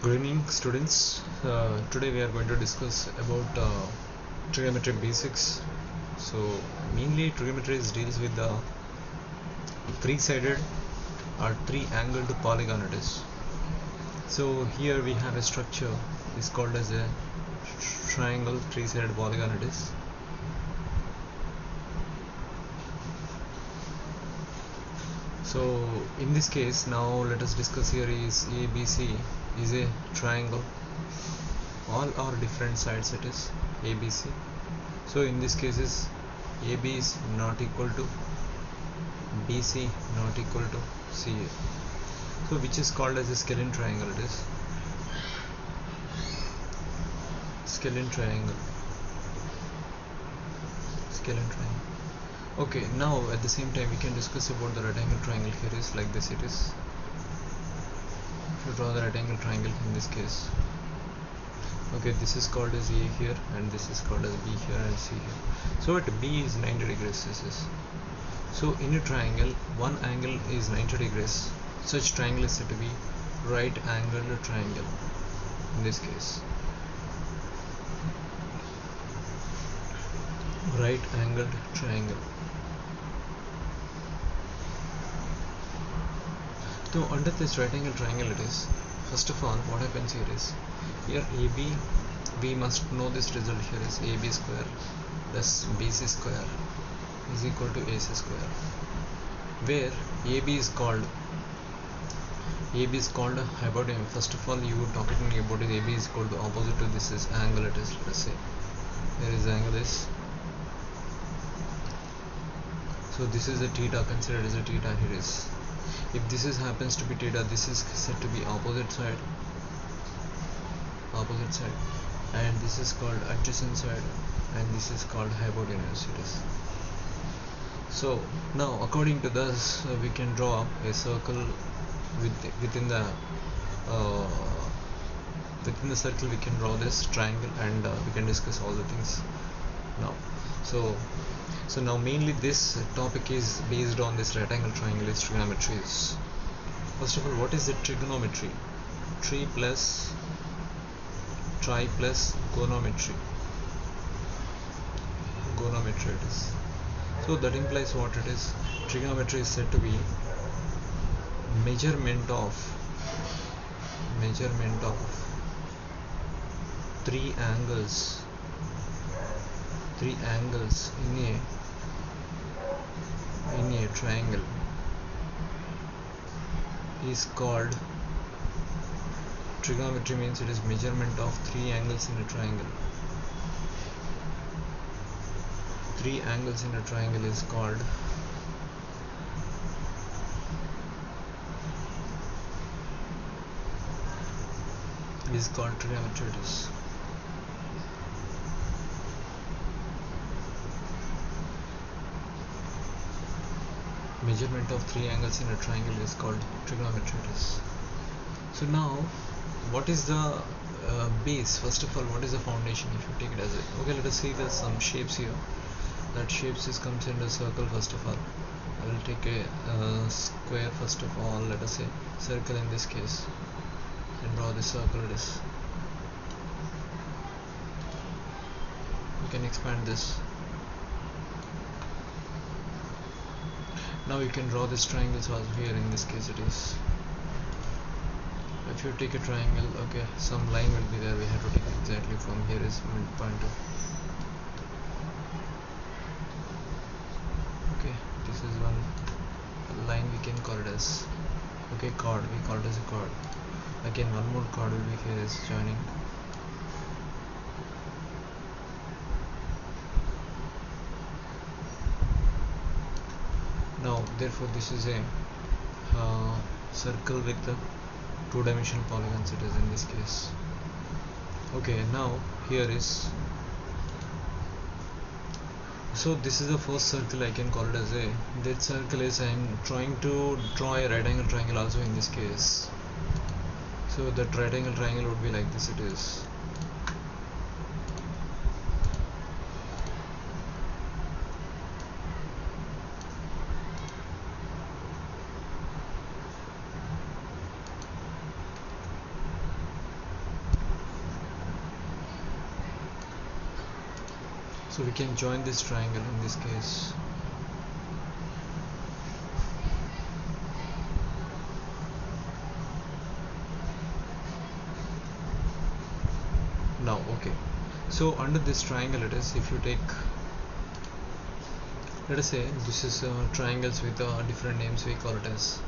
Good evening, students. Today we are going to discuss about trigonometry basics. So mainly trigonometry deals with the three-sided or three-angled polygon it is. So here we have a structure is called as a triangle three-sided polygon it is. So in this case, now let us discuss here is ABC is a triangle. All are different sides it is ABC. So in this case is AB is not equal to BC not equal to CA. So which is called as a scalene triangle it is. Scalene triangle. Okay, now at the same time we can discuss about the right angle triangle. Here is like this it is. If you draw the right angle triangle in this case, okay, this is called as A here and this is called as B here and C here. So at B is 90 degrees this is. So in a triangle, one angle is 90 degrees. Such triangle is said to be right angled triangle in this case. Right angled triangle. So under this right angle triangle it is, first of all what happens here is, here AB, we must know this result here is AB square plus BC square is equal to AC square, where AB is called hypotenuse. First of all you talking about it, AB is equal to opposite to this is angle it is, let us say here is angle is, so this is a theta, consider it as a theta here is. If this is happens to be theta, this is said to be opposite side, and this is called adjacent side, and this is called hypotenuse it is. So now according to this we can draw a circle within the circle we can draw this triangle, and we can discuss all the things now. So now mainly this topic is based on this right angle triangle is trigonometry. First of all, what is the trigonometry? Tri plus gonometry. Gonometry it is. So that implies what it is. Trigonometry is said to be measurement of three angles in a triangle is called trigonometry. Means it is measurement of three angles in a triangle. Three angles in a triangle is called trigonometry it is. Measurement of three angles in a triangle is called trigonometry it is. So now what is the base? First of all, what is the foundation if you take it as a, okay, let us see there's some shapes here. That shapes is comes in a circle. First of all I will take a square. First of all, let us say circle in this case, and draw the circle it is. You can expand this. Now you can draw this triangles also here in this case it is. If you take a triangle, okay, some line will be there, we have to take exactly from here is midpoint to, okay, this is one line we can call it as, okay, chord, we call it as a chord. Again one more chord will be here is joining. Now therefore this is a circle with the two-dimensional polygons it is in this case. Okay, now here is, so this is the first circle I can call it as a, that circle is I am trying to draw a right angle triangle also in this case. So that right angle triangle would be like this it is. So we can join this triangle in this case. Now okay, so under this triangle it is, if you take, let us say this is triangles with different names, we call it as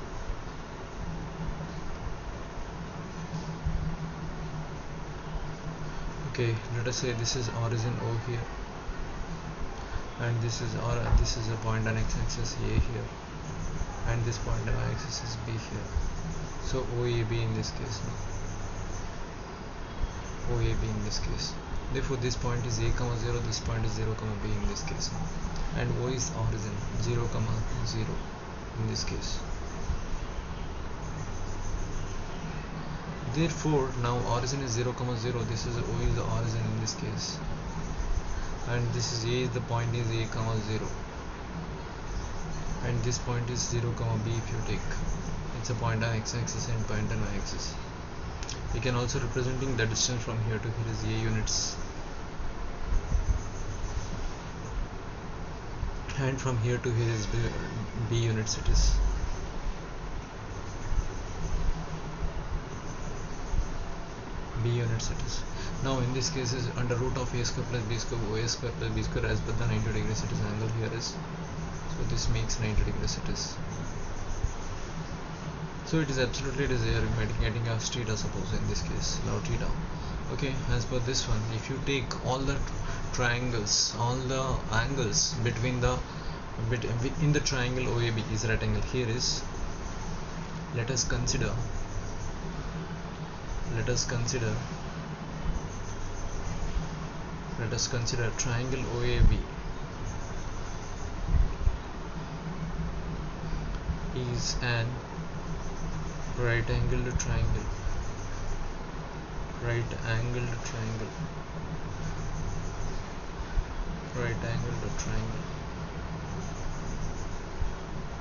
okay, let us say this is origin O here, and this is a point on x-axis A here, and this point on y-axis is B here. So OAB in this case, OAB in this case. Therefore this point is A, 0, this point is 0, B in this case, and O is origin 0, 0 in this case. Therefore now origin is 0, 0, this is O is the origin in this case, and this is A, the point is A, 0, and this point is 0, B. If you take, it's a point on x-axis and point on y-axis. We can also representing the distance from here to here is A units, and from here to here is B units it is. B units it is. Now in this case is under root of A square plus B square, OA square plus B square, as per the 90 degrees it is angle here is. So this makes 90 degrees it is. So it is absolutely, it is getting a theta, suppose in this case now theta. Okay, as per this one, if you take all the triangles, all the angles between the in the triangle OAB is right angle, here is, let us consider triangle OAB is an right angled triangle.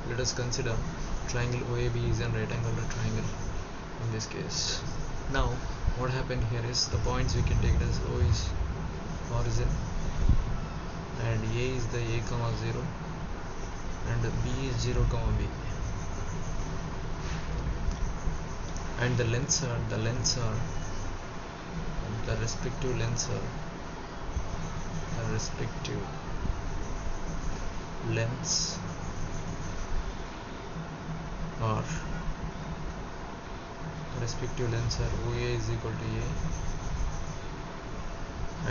Let us consider triangle OAB is an right angled triangle in this case. Now what happened here is, the points we can take it as O is origin, and A is the A, 0, and B is 0, B, and the respective lengths are OA is equal to A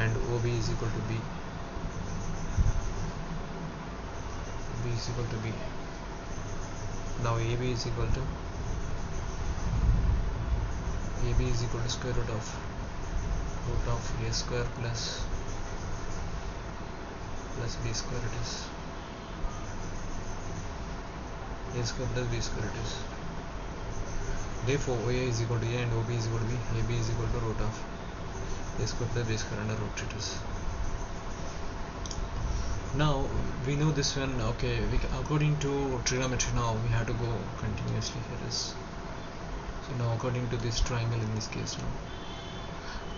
and OB is equal to B. B is equal to B. Now AB is equal to square root of A square plus B square it is. A square plus B square it is. Therefore OA is equal to A and OB is equal to B. AB is equal to root of A square plus B square under root it is. Now we know this one. Okay, according to trigonometry, now we have to go continuously here is. So now according to this triangle in this case, now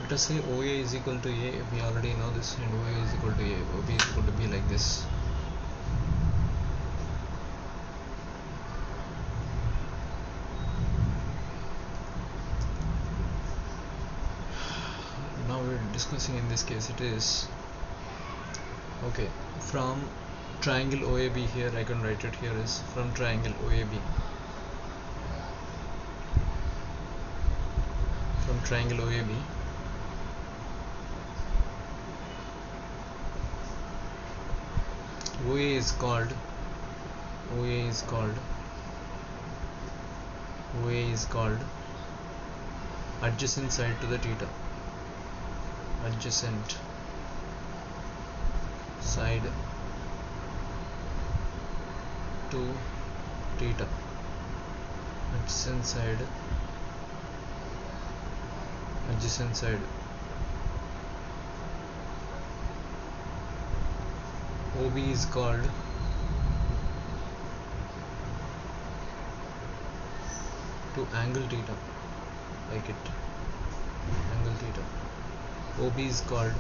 let us say OA is equal to A, we already know this, and OA is equal to A, OB is equal to B, like this. Now we're discussing in this case it is, okay, from triangle OAB here, I can write it here is, from triangle OAB, OA is called adjacent side to the theta. Adjacent side to theta. Adjacent side. OB is called to angle theta, like it, angle theta. OB is called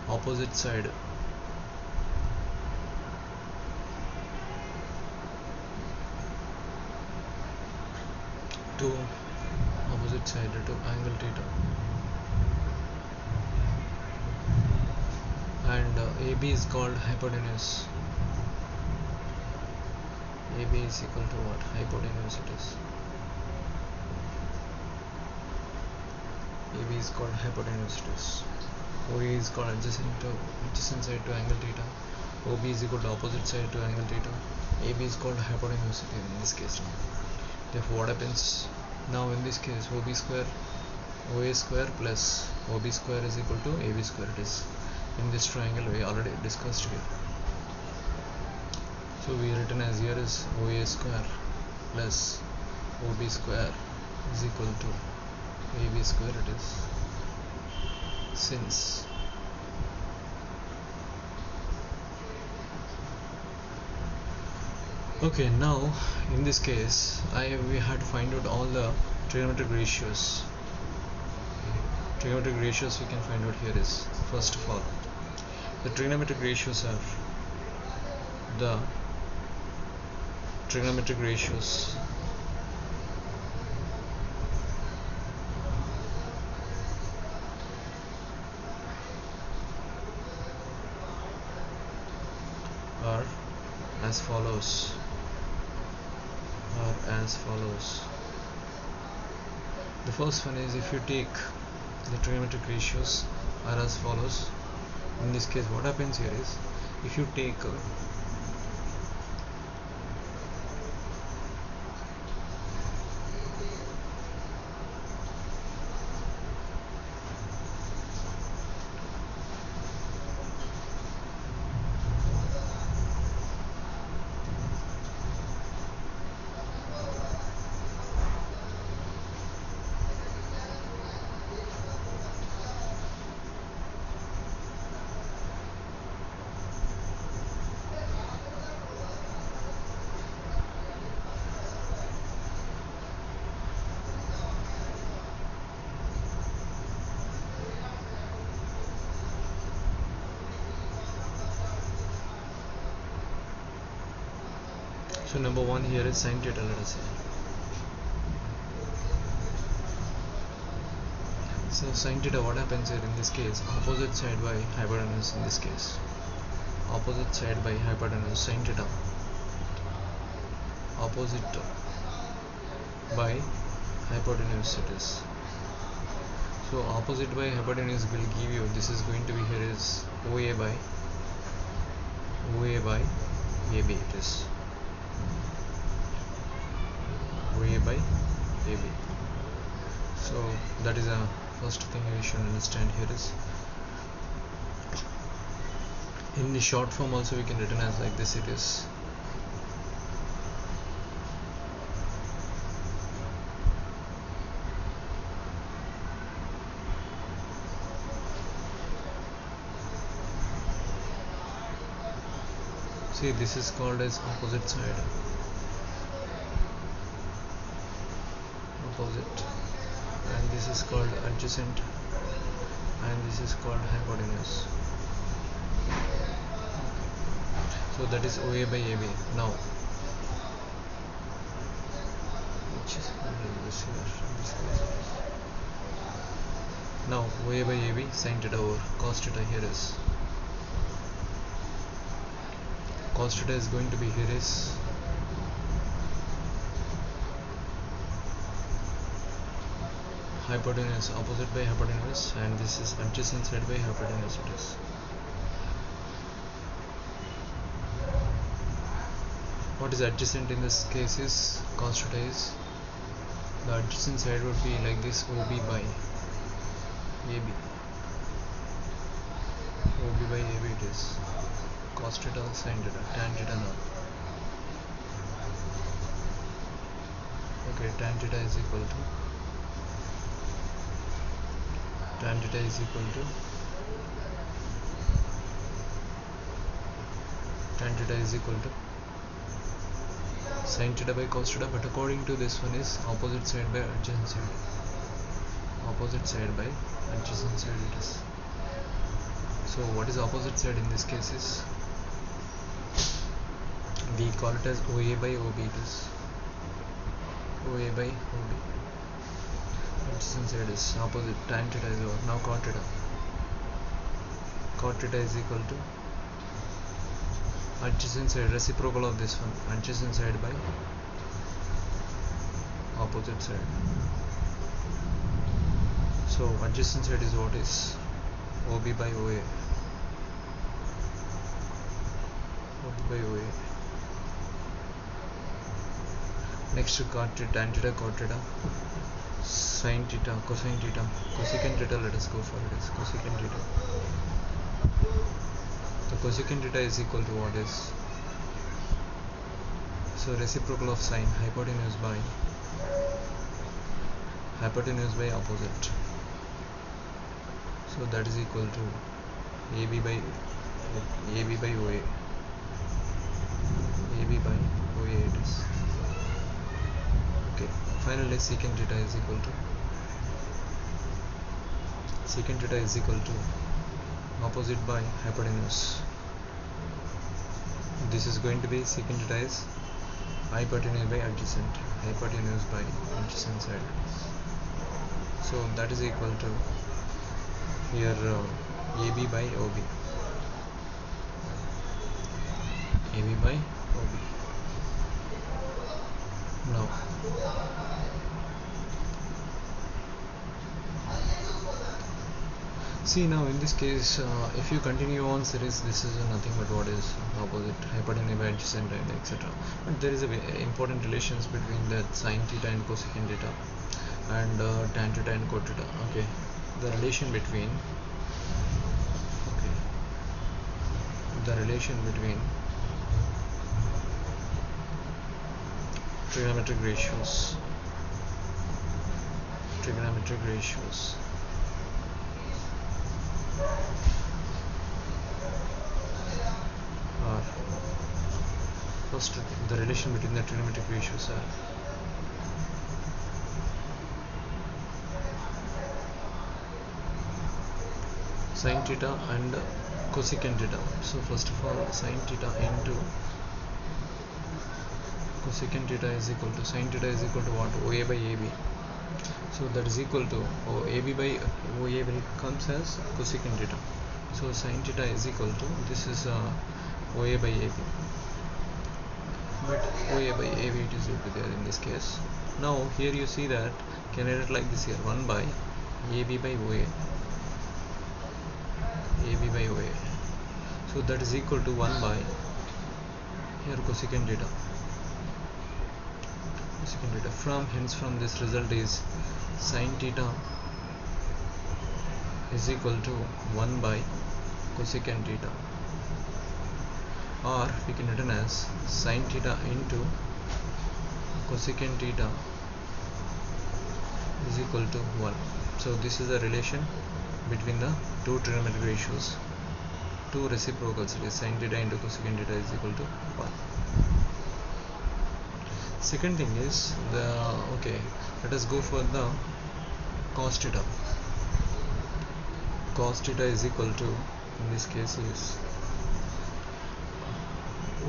opposite side to angle theta, and AB is called hypotenuse. AB is equal to what? Hypotenuse it is. AB is called hypotenuse it is. OA is called adjacent side to angle theta. OB is equal to opposite side to angle theta. AB is called hypotenuse in this case. Therefore, what happens now in this case? OB square, OA square plus OB square is equal to AB square. It is in this triangle we already discussed here. So we written as here is OA square plus OB square is equal to AB square. It is, since okay, now in this case we had to find out all the trigonometric ratios. Trigonometric ratios we can find out here is, first of all, the trigonometric ratios are the trigonometric ratios are as follows. The first one is, if you take the trigonometric ratios are as follows. In this case, what happens here is, if you take so number one here is sin theta, let us say. So sin theta, what happens here in this case? Opposite side by hypotenuse in this case. Opposite side by hypotenuse, sin theta. Opposite by hypotenuse it is. So opposite by hypotenuse will give you, this is going to be here is OA by AB it is. OA by AB. So that is a first thing you should understand here is, in the short form also we can written as like this it is. See, this is called as opposite side. Opposite, and this is called adjacent, and this is called hypotenuse. So that is OA by AB. Now, which is this here. Now OA by AB, sin theta over cos theta here is. Cos theta is going to be here is hypotenuse, opposite by hypotenuse, and this is adjacent side by hypotenuse it is. What is adjacent in this case is cos theta is, the adjacent side would be like this, OB by AB. OB by AB it is. Cos theta, sin theta, tan theta now. Okay, tan theta is equal to tan theta is equal to tan theta is equal to sin theta by cos theta, but according to this one is opposite side by adjacent side. Opposite side by adjacent side it is. So what is opposite side in this case is, we call it as OA by OB. It is OA by OB. Adjacent side is opposite, tan theta is over. Now cot theta. Cot theta is equal to adjacent side, reciprocal of this one, adjacent side by opposite side. So adjacent side is what is OB by OA. OB by OA. Next to cot theta, tan theta, cot theta, sin theta, cosine theta, cosecant theta. Let us go for it. Is cosecant theta. The cosecant theta is equal to what is, so reciprocal of sine, hypotenuse by opposite. So that is equal to AB by OA. AB by OA it is. Okay. Finally, secant theta is equal to opposite by hypotenuse. This is going to be secant theta is hypotenuse by adjacent, hypotenuse by adjacent side. So that is equal to here AB by OB. AB by OB. Now see, now in this case, if you continue on series, this is nothing but what is opposite, hypotenuse by adjacent, and etc. But there is a important relations between that sin theta and cosecant theta, and tan theta and cot theta. Okay, the relation between trigonometric ratios are, first, the relation between the trigonometric ratios are sin theta and cosecant theta. So first of all, sin theta into cosecant theta is equal to, sin theta is equal to what? OA by AB. So that is equal to AB by OA comes as cosecant theta. So sin theta is equal to, this is OA by AB, but OA by AB it is will be there in this case. Now here you see that, can I write like this here, 1 by AB by OA. AB by OA. So that is equal to 1 by here cosecant theta. From this result is sin theta is equal to 1 by cosecant theta, or we can written as sin theta into cosecant theta is equal to 1. So this is the relation between the two trigonometric ratios, two reciprocals. It is sin theta into cosecant theta is equal to 1. Second thing is let us go for the cos theta. Cos theta is equal to, in this case, is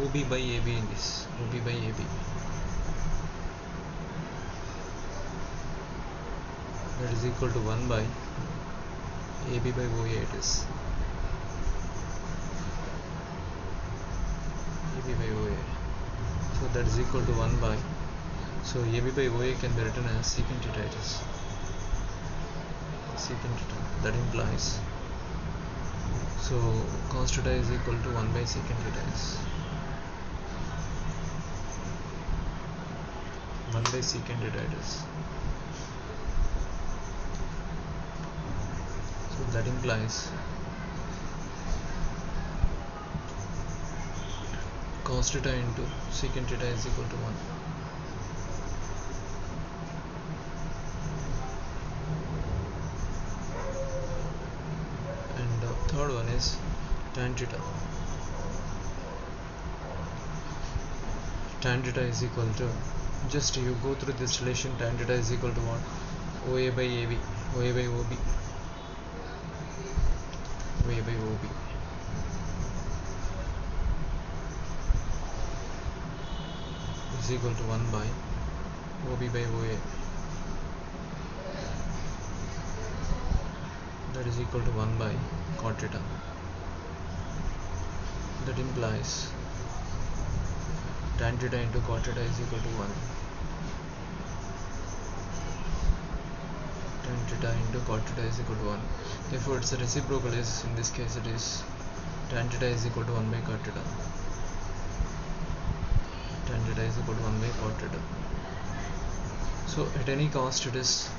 OB by AB in this, OB by AB. That is equal to 1 by AB by OA it is. AB by OA. So that is equal to 1 by, so AB by OA can be written as secant theta it is. Secant theta. That implies, so cos theta is equal to 1 by secant theta is 1 by secant theta it is. So that implies cos theta into secant theta is equal to 1. And the third one is tan theta. Tan theta is equal to, just you go through this relation, tan theta is equal to what? OA by AB, OA by OB, OA by OB. is equal to 1 by OB by OA, that is equal to 1 by cot theta. That implies tan theta into cot theta is equal to 1. Tan theta into cot theta is equal to 1. Therefore its reciprocal is, in this case it is tan theta is equal to 1 by cot theta. Tan theta is equal to 1 by cot theta. So at any cost it is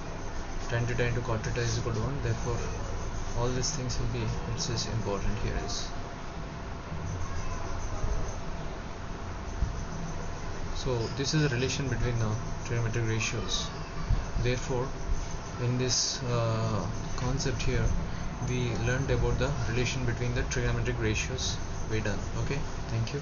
tan theta into cot theta is equal to 1. Therefore all these things will be, this is important here is. So this is a relation between the trigonometric ratios. Therefore in this concept here we learned about the relation between the trigonometric ratios. We're done. Okay, thank you.